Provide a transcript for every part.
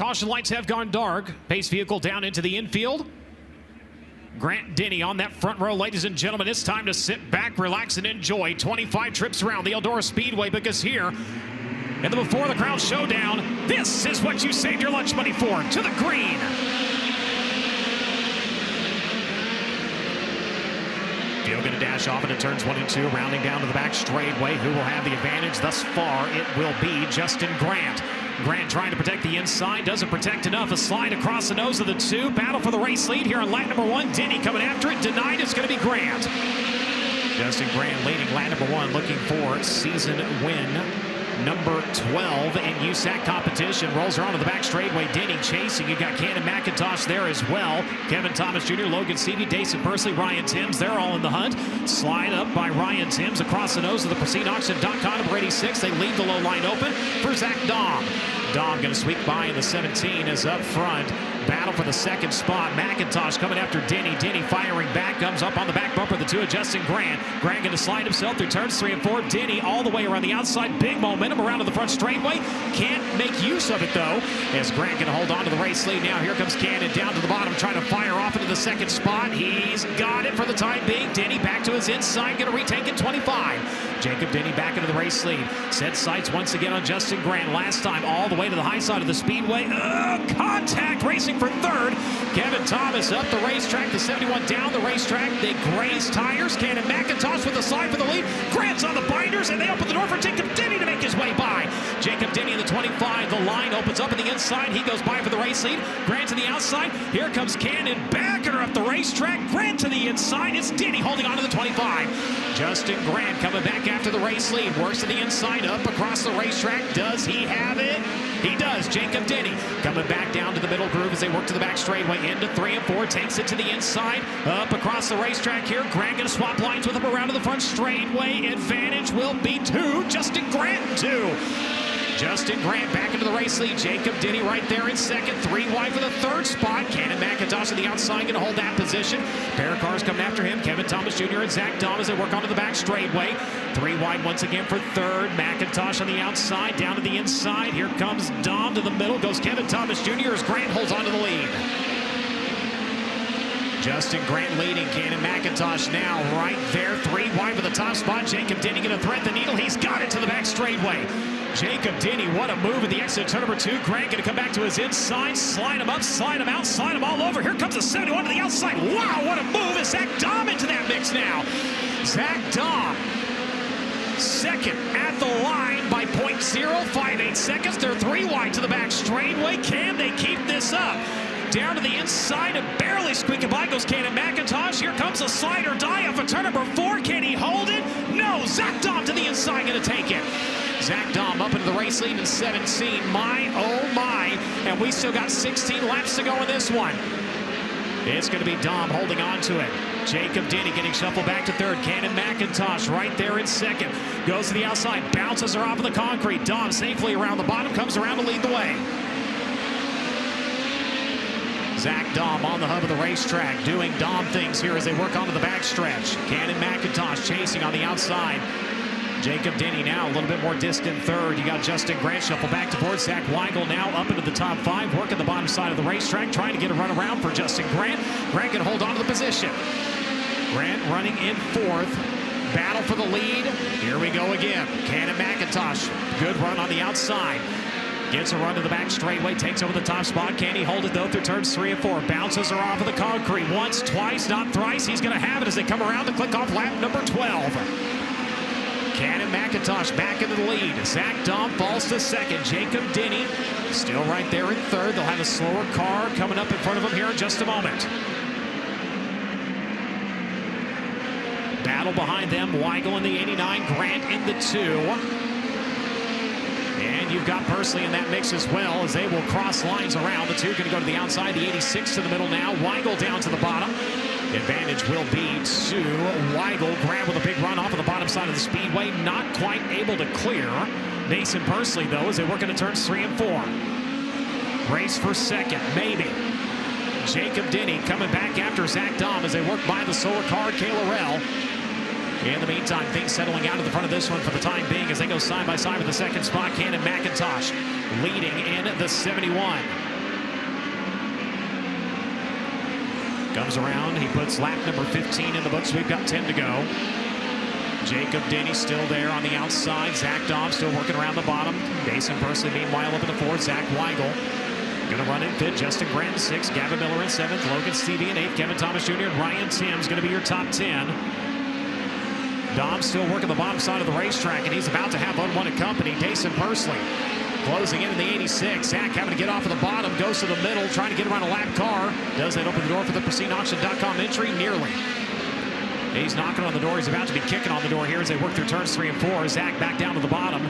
Caution lights have gone dark. Pace vehicle down into the infield. Grant Denny on that front row, ladies and gentlemen. It's time to sit back, relax, and enjoy 25 trips around the Eldora Speedway, because here in the Before the Crowd Showdown, this is what you saved your lunch money for. To the green. Field going to dash off into turns 1 and 2, rounding down to the back straightaway. Who will have the advantage thus far? It will be Justin Grant. Grant trying to protect the inside, doesn't protect enough. A slide across the nose of the two. Battle for the race lead here on lap number 1. Denny coming after it. Denied. It's going to be Grant. Justin Grant leading lap number 1, looking for season win number 12 in USAC competition. Rolls her onto the back straightaway. Denny chasing. You got Cannon McIntosh there as well. Kevin Thomas Jr., Logan Seavey, Daum, Persley, Ryan Timms. They're all in the hunt. Slide up by Ryan Timms across the nose of the ProceedAuction.com number 86. They leave the low line open for Zach Daum. Daum going to sweep by in the 17 is up front. Battle for the second spot. McIntosh coming after Denny. Denny firing back. Comes up on the back bumper. The two of Justin Grant. Grant going to slide himself through turns 3 and 4. Denny all the way around the outside. Big momentum around to the front straightaway. Can't make use of it though, as Grant going to hold on to the race lead. Now here comes Cannon down to the bottom, trying to fire off into the second spot. He's got it for the time being. Denny back to his inside. Going to retake it 25. Jacob Denny back into the race lead. Set sights once again on Justin Grant. Last time all the way to the high side of the speedway. Contact racing for third. Kevin Thomas up the racetrack. The 71 down the racetrack. They graze tires. Cannon McIntosh with a slide for the lead. Grant's on the binders, and they open the door for Jacob Denny to make his way by. Jacob Denny in the 25. The line opens up on the inside. He goes by for the race lead. Grant to the outside. Here comes Cannon backing her up the racetrack. Grant to the inside. It's Denny holding on to the 25. Justin Grant coming back after the race lead. Works to the inside, up across the racetrack. Does he have it? He does. Jacob Denny coming back down to the middle groove as they work to the back straightaway into 3 and 4. Takes it to the inside, up across the racetrack here. Grant going to swap lines with him around to the front straightaway. Advantage will be 2. Justin Grant 2. Justin Grant back into the race lead. Jacob Denny right there in second. 3 wide for the third spot. Cannon McIntosh on the outside going to hold that position. Pair of cars coming after him. Kevin Thomas Jr. and Zach Daum as they work onto the back straightaway. 3 wide once again for third. McIntosh on the outside, down to the inside. Here comes Daum to the middle. Goes Kevin Thomas Jr. as Grant holds on to the lead. Justin Grant leading. Cannon McIntosh now right there. 3 wide for the top spot. Jacob Denny going to thread the needle. He's got it to the back straightaway. Jacob Denny, what a move at the exit turn number 2. Grant going to come back to his inside. Slide him up, slide him out, slide him all over. Here comes the 71 to the outside. Wow, what a move. Is Zach Daum into that mix now? Zach Daum, second at the line by 0.058 seconds. They're 3 wide to the back straightaway. Can they keep this up? Down to the inside and barely squeaking by goes Cannon McIntosh. Here comes a slide or die off of turn number 4. Can he hold it? No. Zach Daum to the inside, going to take it. Zach Daum up into the race lead in 17. My, oh my. And we still got 16 laps to go in this one. It's going to be Daum holding on to it. Jacob Denny getting shuffled back to third. Cannon McIntosh right there in second. Goes to the outside, bounces her off of the concrete. Daum safely around the bottom, comes around to lead the way. Zach Daum on the hub of the racetrack, doing Daum things here as they work onto the backstretch. Cannon McIntosh chasing on the outside. Jacob Denny now a little bit more distant third. You got Justin Grant shuffle back to fourth. Zach Weigel now up into the top 5, working the bottom side of the racetrack, trying to get a run around for Justin Grant. Grant can hold on to the position. Grant running in 4th. Battle for the lead. Here we go again. Cannon McIntosh, good run on the outside. Gets a run to the back straightaway, takes over the top spot. Can he hold it though through turns 3 and 4? Bounces her off of the concrete once, twice, not thrice. He's going to have it as they come around to click off lap number 12. Cannon McIntosh back into the lead. Zach Daum falls to second. Jacob Denny still right there in third. They'll have a slower car coming up in front of them here in just a moment. Battle behind them. Weigel in the 89, Grant in the 2. And you've got Persley in that mix as well as they will cross lines around. The 2 going to go to the outside. The 86 to the middle now. Weigel down to the bottom. Advantage will be to Weigel. Grant with a big run off of the bottom side of the speedway. Not quite able to clear Mason Persley, though, as they work into turns 3 and 4. Race for second, maybe. Jacob Denny coming back after Zach Daum as they work by the solar car, Kayla Rell. In the meantime, things settling out at the front of this one for the time being as they go side by side with the second spot. Cannon McIntosh leading in the 71. Comes around, he puts lap number 15 in the books. We've got 10 to go. Jacob Denny still there on the outside. Zach Daum still working around the bottom. Daum Persley meanwhile up in the fourth. Zach Weigel gonna run in fifth. Justin Grant in sixth. Gavin Miller in seventh. Logan Stevie in eighth. Kevin Thomas Jr. and Ryan Timms gonna be your top 10. Daum still working the bottom side of the racetrack, and he's about to have unwanted company. Daum Persley closing in the 86. Zach having to get off of the bottom, goes to the middle, trying to get around a lap car. Does that open the door for the PrecisionAuction.com entry? Nearly. He's knocking on the door. He's about to be kicking on the door here as they work through turns 3 and 4. Zach back down to the bottom.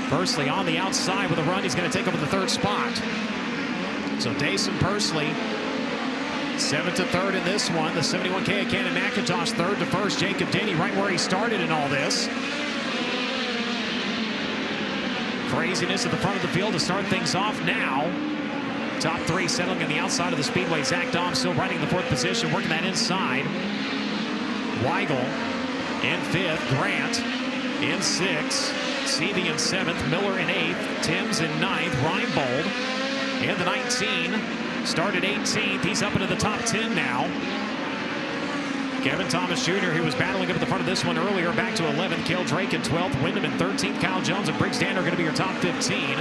Persley on the outside with a run. He's going to take over the third spot. So Daum Persley, 7th to 3rd in this one. The 71K at Cannon McIntosh, 3rd to 1st. Jacob Denny right where he started in all this. Craziness at the front of the field to start things off now. Top 3 settling on the outside of the speedway. Zach Daum still riding the 4th position, working that inside. Weigel in 5th, Grant in 6th, Seavey in 7th, Miller in 8th, Timms in 9th, Reinbold in the 19, started 18th. He's up into the top 10 now. Kevin Thomas Jr., who was battling up at the front of this one earlier, back to 11th. Cale Drake in 12th, Wyndham in 13th, Kyle Jones and Briggs Danner are going to be your top 15.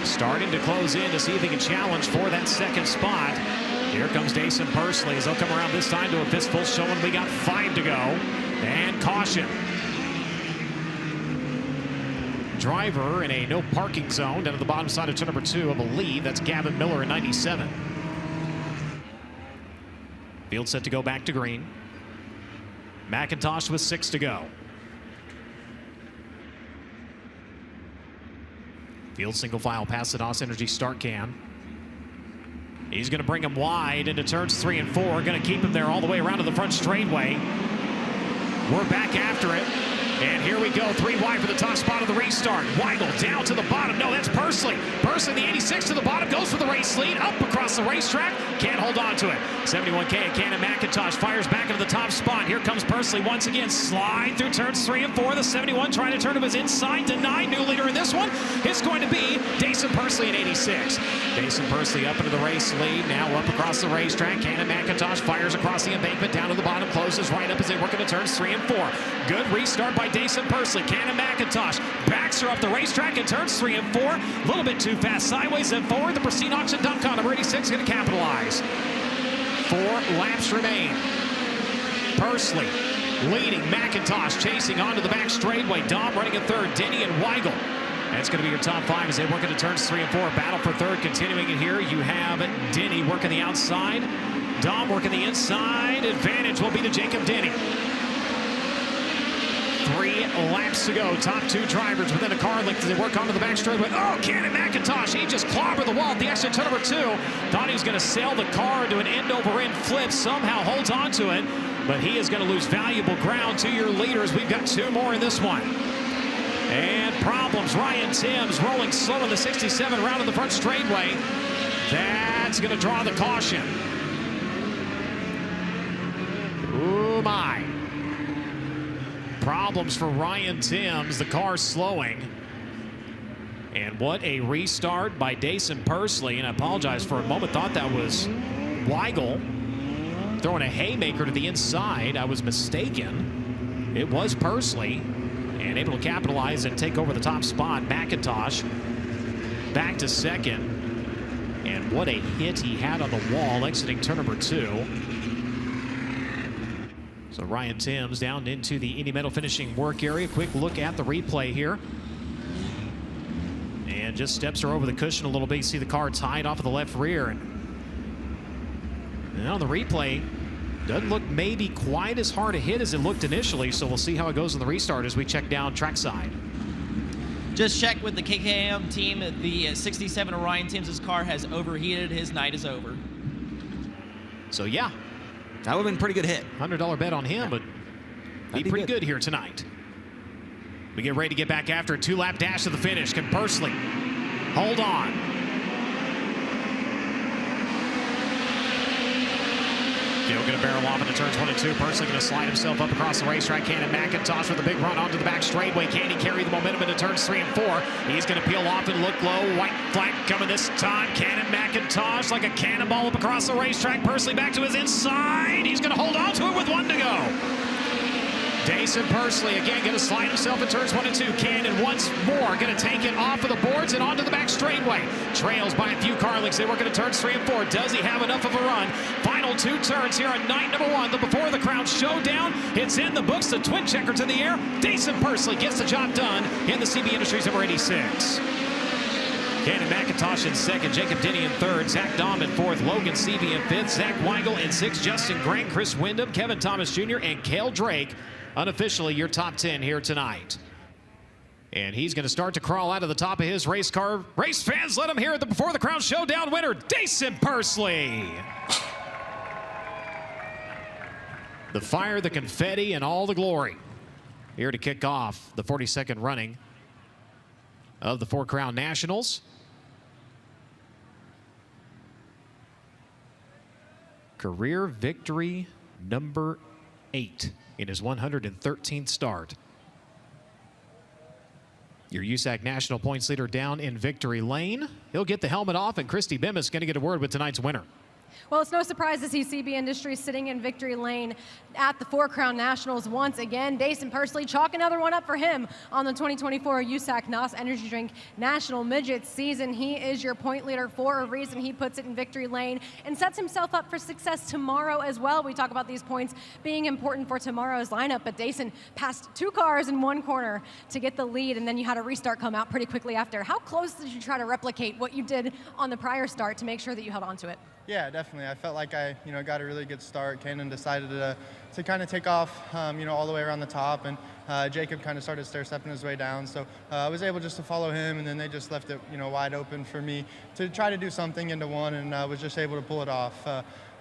Starting to close in to see if he can challenge for that 2nd spot. Here comes Daum Persley as they'll come around this time to a fistful, showing we got 5 to go. And caution. Driver in a no parking zone down at the bottom side of turn number 2, I believe. That's Gavin Miller in 97. Field set to go back to green. McIntosh with 6 to go. Field single file past the DOS Energy start cam. He's going to bring him wide into turns 3 and 4. Going to keep him there all the way around to the front straightaway. We're back after it. And here we go, 3 wide for the top spot of the restart. Weigel down to the bottom. No, that's Persley. Persley, the 86 to the bottom, goes for the race lead. Up across the racetrack. Can't hold on to it. 71K at Cannon McIntosh fires back into the top spot. Here comes Persley once again. Slide through turns 3 and 4. The 71 trying to turn to his inside. Denied. New leader in this one. It's going to be Daum Persley at 86. Daum Persley up into the race lead. Now up across the racetrack. Cannon McIntosh fires across the embankment down to the bottom. Closes right up as they work into turns 3 and 4. Good restart by Daum Persley. Cannon McIntosh backs her up the racetrack in turns 3 and 4. A little bit too fast sideways and forward. The PrecisionAuction.com number 86 going to capitalize. 4 laps remain. Persley leading. McIntosh chasing onto the back straightaway. Daum running in 3rd. Denny and Weigel. That's going to be your top 5 as they work into turns 3 and 4. Battle for 3rd continuing in here. You have Denny working the outside. Daum working the inside. Advantage will be to Jacob Denny. 3 laps to go. Top 2 drivers within a car length as they work onto the back straightaway. Oh, Cannon McIntosh, he just clobbered the wall at the exit turn number 2. Thought he was going to sail the car into an end-over-end flip. Somehow holds on to it, but he is going to lose valuable ground to your leaders. We've got 2 more in this one. And problems. Ryan Timms rolling slow in the 67 round of the front straightaway. That's going to draw the caution. Oh, my. Problems for Ryan Timms, the car slowing. And what a restart by Daum Persley. And I apologize for a moment, thought that was Weigel throwing a haymaker to the inside. I was mistaken. It was Persley, and able to capitalize and take over the top spot. McIntosh back to 2nd. And what a hit he had on the wall exiting turn number 2. So Ryan Timms down into the Indy Metal finishing work area. Quick look at the replay here. And just steps her over the cushion a little bit. You see the car tied off of the left rear. And on the replay, doesn't look maybe quite as hard a hit as it looked initially. So we'll see how it goes in the restart as we check down trackside. Just check with the KKM team. The 67 of Ryan Timms' car has overheated. His night is over. So yeah. That would have been a pretty good hit. $100 bet on him, but be pretty good here tonight. We get ready to get back after a 2-lap dash to the finish. Can Persley hold on? Field going to barrel off into turns 1 and 2. Persley going to slide himself up across the racetrack. Cannon McIntosh with a big run onto the back straightaway. Can he carry the momentum into turns 3 and 4? He's going to peel off and look low. White flag coming this time. Cannon McIntosh McIntosh like a cannonball up across the racetrack. Persley back to his inside. He's going to hold on to it with 1 to go. Daum Persley again going to slide himself in turns 1 and 2. Cannon once more going to take it off of the boards and onto the back straightaway. Trails by a few car lengths. They work into turns 3 and 4. Does he have enough of a run? Final 2 turns here on night number 1. The Before the Crown Showdown. It's in the books. The twin checkers in the air. Daum Persley gets the job done in the CB Industries number 86. Cannon McIntosh in second, Jacob Denny in third, Zach Daum in fourth, Logan Seavey in fifth, Zach Weigel in sixth, Justin Grant, Chris Wyndham, Kevin Thomas Jr., and Cale Drake. Unofficially your top 10 here tonight. And he's going to start to crawl out of the top of his race car. Race fans, let him hear it. The Before the Crown Showdown winner, Daum Persley. The fire, the confetti, and all the glory. Here to kick off the 42nd running of the Four Crown Nationals. Career victory number 8 in his 113th start. Your USAC National Points leader down in victory lane. He'll get the helmet off, and Christy Bemis going to get a word with tonight's winner. Well, it's no surprise to see CB Industries sitting in victory lane at the Four Crown Nationals once again. Daum Persley, chalk another one up for him on the 2024 USAC NOS Energy Drink National Midget season. He is your point leader for a reason. He puts it in victory lane and sets himself up for success tomorrow as well. We talk about these points being important for tomorrow's lineup, but Daum passed 2 cars in 1 corner to get the lead, and then you had a restart come out pretty quickly after. How close did you try to replicate what you did on the prior start to make sure that you held on to it? Yeah, definitely. I felt like I, got a really good start. Cannon decided to kind of take off, all the way around the top, and Jacob kind of started stair-stepping his way down. So I was able just to follow him, and then they just left it, wide open for me to try to do something into one, and I was just able to pull it off.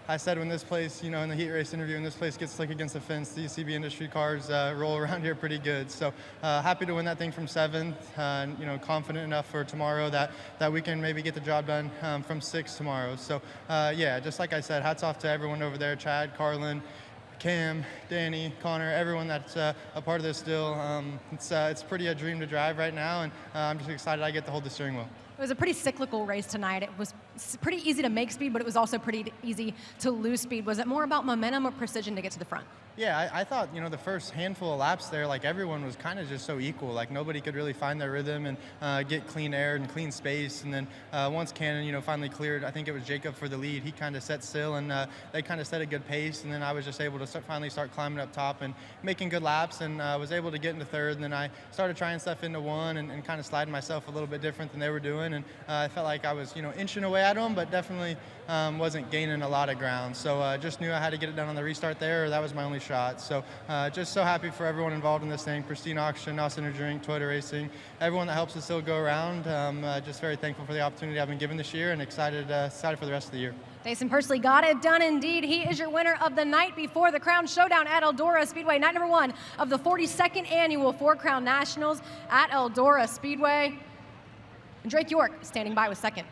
I said when this place, in the heat race interview, when this place gets slick against the fence, these CB Industry cars roll around here pretty good. So happy to win that thing from 7th, confident enough for tomorrow that we can maybe get the job done from 6 tomorrow. So yeah, just like I said, hats off to everyone over there, Chad, Carlin, Cam, Danny, Connor, everyone that's a part of this still. It's pretty a dream to drive right now, and I'm just excited I get to hold the steering wheel. It was a pretty cyclical race tonight. It was pretty easy to make speed, but it was also pretty easy to lose speed. Was it more about momentum or precision to get to the front? Yeah, I thought, the first handful of laps there, like everyone was kind of just so equal. Like nobody could really find their rhythm and get clean air and clean space. And then once Cannon, finally cleared, I think it was Jacob for the lead. He kind of set still, and they kind of set a good pace. And then I was just able to finally start climbing up top and making good laps, and was able to get into 3rd. And then I started trying stuff into 1 and kind of sliding myself a little bit different than they were doing. And I felt like I was, inching away at them, but definitely wasn't gaining a lot of ground. So just knew I had to get it done on the restart there, or that was my only shot. So just so happy for everyone involved in this thing, Christine Auction, NOS Energy Drink, Toyota Racing, everyone that helps us still go around. Just very thankful for the opportunity I've been given this year, and excited for the rest of the year. Daum Persley got it done indeed. He is your winner of the night before the Crown Showdown at Eldora Speedway, night number 1 of the 42nd annual Four Crown Nationals at Eldora Speedway. And Drake York standing by with second.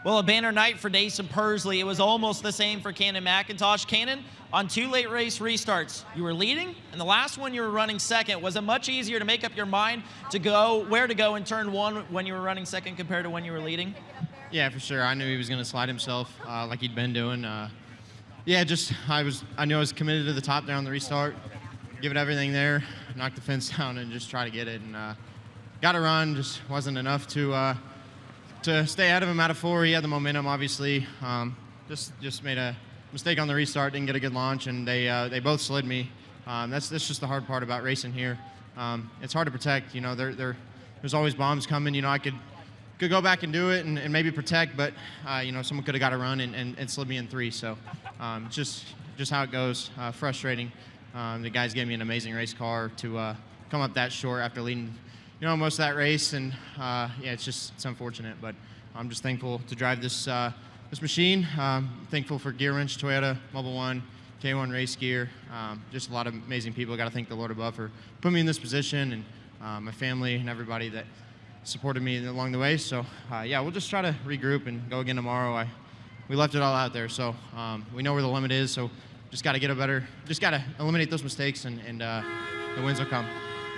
Well, a banner night for Daum Persley. It was almost the same for Cannon McIntosh. Cannon, on 2 late race restarts, you were leading, and the last one you were running second. Was it much easier to make up your mind to go where to go in turn 1 when you were running second compared to when you were leading? Yeah, for sure. I knew he was going to slide himself like he'd been doing. Yeah, I knew I was committed to the top there on the restart. Give it everything there, knock the fence down, and just try to get it. And got a run, just wasn't enough to stay ahead of him out of 4. He had the momentum, obviously. Just made a mistake on the restart, didn't get a good launch, and they both slid me. That's just the hard part about racing here. It's hard to protect. There's always bombs coming. I could go back and do it and maybe protect, but someone could have got a run and slid me in 3. So just how it goes. Frustrating. The guys gave me an amazing race car to come up that short after leading most of that race, and yeah, it's unfortunate, but I'm just thankful to drive this machine. Thankful for Gear Wrench, Toyota, Mobile One, K1 Race Gear. Just a lot of amazing people. Got to thank the Lord above for putting me in this position, and my family and everybody that supported me along the way. So yeah, we'll just try to regroup and go again tomorrow. We left it all out there, so we know where the limit is. So just got to eliminate those mistakes, and the wins will come.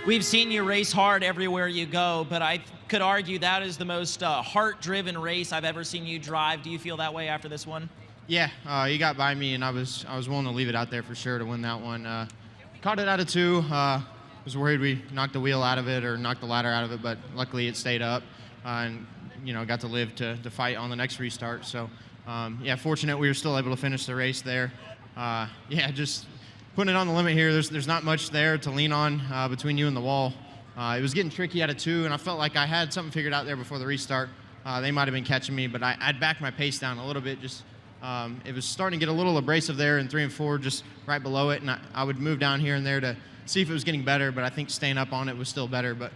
We've seen you race hard everywhere you go, but I could argue that is the most heart-driven race I've ever seen you drive. Do you feel that way after this one? Yeah, he got by me, and I was willing to leave it out there for sure to win that one. Caught it out of 2. Was worried we knocked the wheel out of it or knocked the ladder out of it, but luckily it stayed up, and got to live to fight on the next restart. So yeah, fortunate we were still able to finish the race there. Yeah, just putting it on the limit here. There's not much there to lean on between you and the wall. It was getting tricky out of 2, and I felt like I had something figured out there before the restart. They might have been catching me, but I'd backed my pace down a little bit. Just it was starting to get a little abrasive there in 3 and 4, just right below it, and I would move down here and there to see if it was getting better, but I think staying up on it was still better. But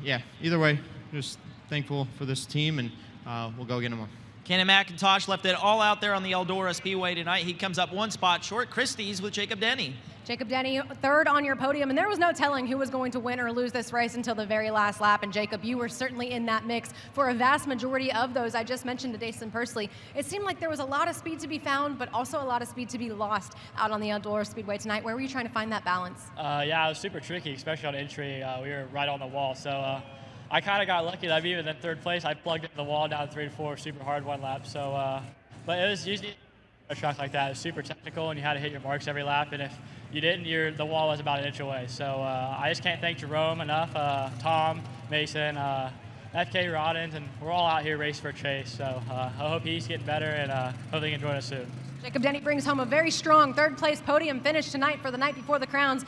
yeah, either way, just thankful for this team, and we'll go get them on. Cannon McIntosh left it all out there on the Eldora Speedway tonight. He comes up 1 spot short. Christie's with Jacob Denny. Jacob Denny, 3rd on your podium, and there was no telling who was going to win or lose this race until the very last lap. And Jacob, you were certainly in that mix for a vast majority of those. I just mentioned to Daum Persley, it seemed like there was a lot of speed to be found, but also a lot of speed to be lost out on the Eldora Speedway tonight. Where were you trying to find that balance? Yeah, it was super tricky, especially on entry. We were right on the wall, so I kind of got lucky that even in 3rd place, I plugged into the wall down 3 and 4, super hard 1 lap. So, but it was usually a track like that. It was super technical, and you had to hit your marks every lap. And if you didn't, the wall was about 1 inch away. So I just can't thank Jerome enough, Tom, Mason, FK Roddins, and we're all out here racing for Chase. So I hope he's getting better, and hopefully he can join us soon. Jacob Denny brings home a very strong 3rd place podium finish tonight for the night before the Crowns.